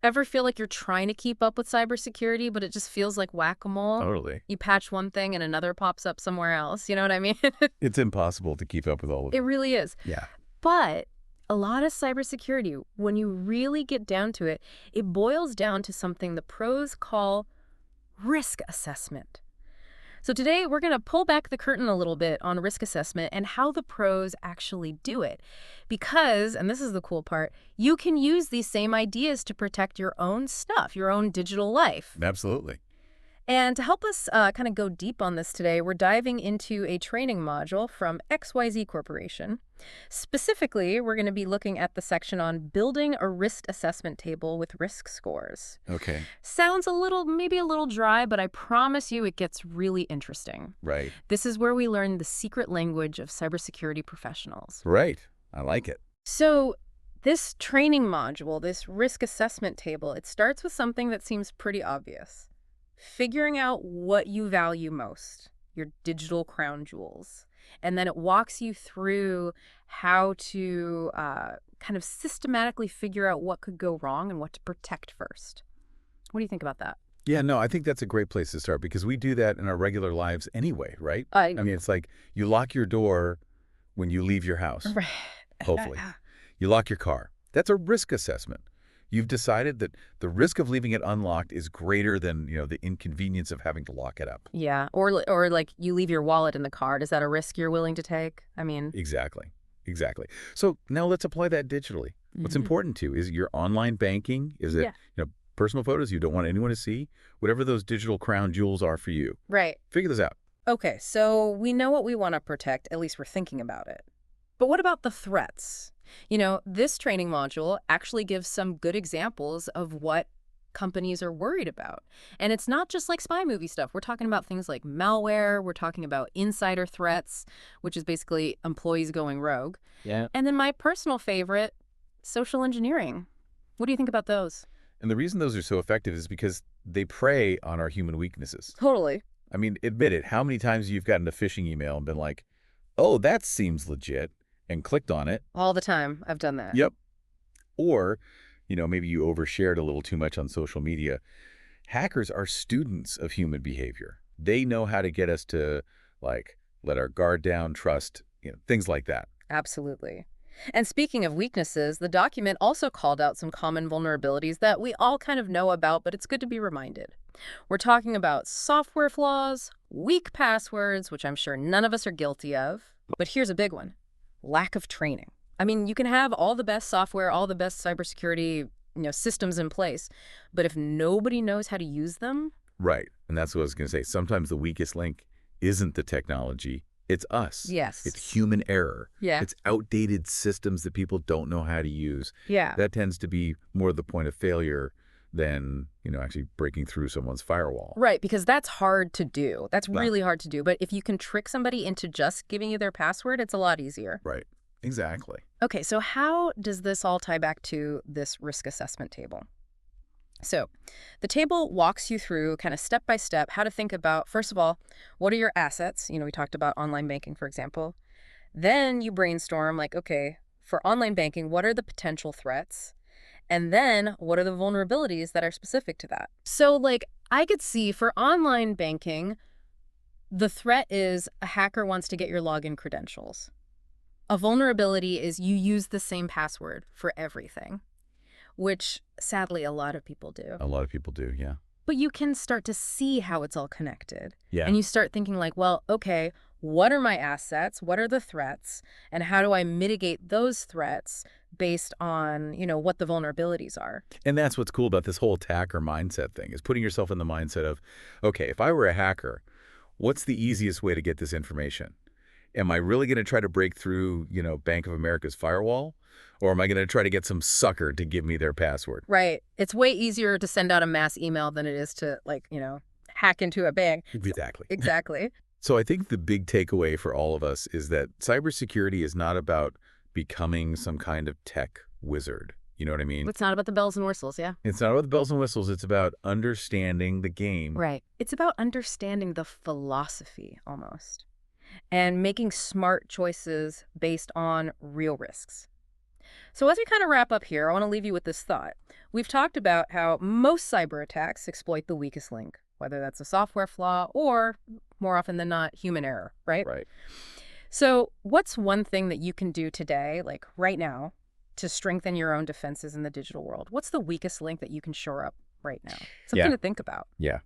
Ever feel like you're trying to keep up with cybersecurity, but it just feels like whack-a-mole? Totally. You patch one thing and another pops up somewhere else. You know what I mean? It's impossible to keep up with all of It it. really is. Yeah. But a lot of cybersecurity, when you really get down to it, it boils down to something the pros call risk assessment. So today we're going to pull back the curtain a little bit on risk assessment and how the pros actually do it. Because, and this is the cool part, you can use these same ideas to protect your own stuff, your own digital life. Absolutely. And to help us kind of go deep on this today, we're diving into a training module from XYZ Corporation. Specifically, we're going to be looking at the section on building a risk assessment table with risk scores. Okay. Sounds maybe a little dry, but I promise you it gets really interesting. Right. This is where we learn the secret language of cybersecurity professionals. Right. I like it. So this training module, this risk assessment table, it starts with something that seems pretty obvious. Figuring out what you value most, your digital crown jewels. And then it walks you through how to kind of systematically figure out what could go wrong and what to protect first. What do you think about that? Yeah, no, I think that's a great place to start because we do that in our regular lives anyway, right? I mean, it's like you lock your door when you leave your house, Right. hopefully. You lock your car. That's a risk assessment. You've decided that the risk of leaving it unlocked is greater than, the inconvenience of having to lock it up. Yeah, or like you leave your wallet in the car. Is that a risk you're willing to take? I mean, Exactly. Exactly. So now let's apply that digitally. What's important to is your online banking. Is it, personal photos you don't want anyone to see? Whatever those digital crown jewels are for you. right. Figure this out. Okay, so we know what we want to protect, at least we're thinking about it. But what about the threats? This training module actually gives some good examples of what companies are worried about. And it's not just like spy movie stuff. We're talking about things like malware. We're talking about insider threats, which is basically employees going rogue. Yeah. And then my personal favorite, social engineering. What do you think about those? And the reason those are so effective is because they prey on our human weaknesses. Totally. I mean, admit it. How many times you've gotten a phishing email and been like, oh, that seems legit, and clicked on it? All the time. I've done that. Yep. Or, maybe you overshared a little too much on social media. Hackers are students of human behavior. They know how to get us to, let our guard down, trust, things like that. Absolutely. And speaking of weaknesses, the document also called out some common vulnerabilities that we all kind of know about, but it's good to be reminded. We're talking about software flaws, weak passwords, which I'm sure none of us are guilty of. But here's a big one. Lack of training. I mean, you can have all the best software, all the best cybersecurity, systems in place, but if nobody knows how to use them. Right. And that's what I was going to say. Sometimes the weakest link isn't the technology. It's us. Yes. It's human error. Yeah. It's outdated systems that people don't know how to use. Yeah. That tends to be more the point of failure than, actually breaking through someone's firewall. Right, because that's hard to do. That's Wow. really hard to do. But if you can trick somebody into just giving you their password, it's a lot easier. Right. Exactly. Okay, so how does this all tie back to this risk assessment table? So the table walks you through kind of step by step how to think about, first of all, what are your assets? We talked about online banking, for example. Then you brainstorm like, okay, for online banking, what are the potential threats? And then what are the vulnerabilities that are specific to that? So I could see for online banking, the threat is a hacker wants to get your login credentials. A vulnerability is you use the same password for everything, which sadly a lot of people do. A lot of people do, yeah. But you can start to see how it's all connected. Yeah. And you start thinking like, well, okay, what are my assets? What are the threats? And how do I mitigate those threats based on, what the vulnerabilities are? And that's what's cool about this whole attacker mindset thing, is putting yourself in the mindset of, okay, if I were a hacker, what's the easiest way to get this information? Am I really going to try to break through, Bank of America's firewall? Or am I going to try to get some sucker to give me their password? Right. It's way easier to send out a mass email than it is to, hack into a bank. Exactly. Exactly. So I think the big takeaway for all of us is that cybersecurity is not about becoming some kind of tech wizard. You know what I mean? It's not about the bells and whistles, yeah? It's not about the bells and whistles. It's about understanding the game. Right. It's about understanding the philosophy almost and making smart choices based on real risks. So as we kind of wrap up here, I want to leave you with this thought. We've talked about how most cyber attacks exploit the weakest link, whether that's a software flaw or, more often than not, human error, right? Right. So what's one thing that you can do today, like right now, to strengthen your own defenses in the digital world? What's the weakest link that you can shore up right now? Something Yeah. to think about. Yeah.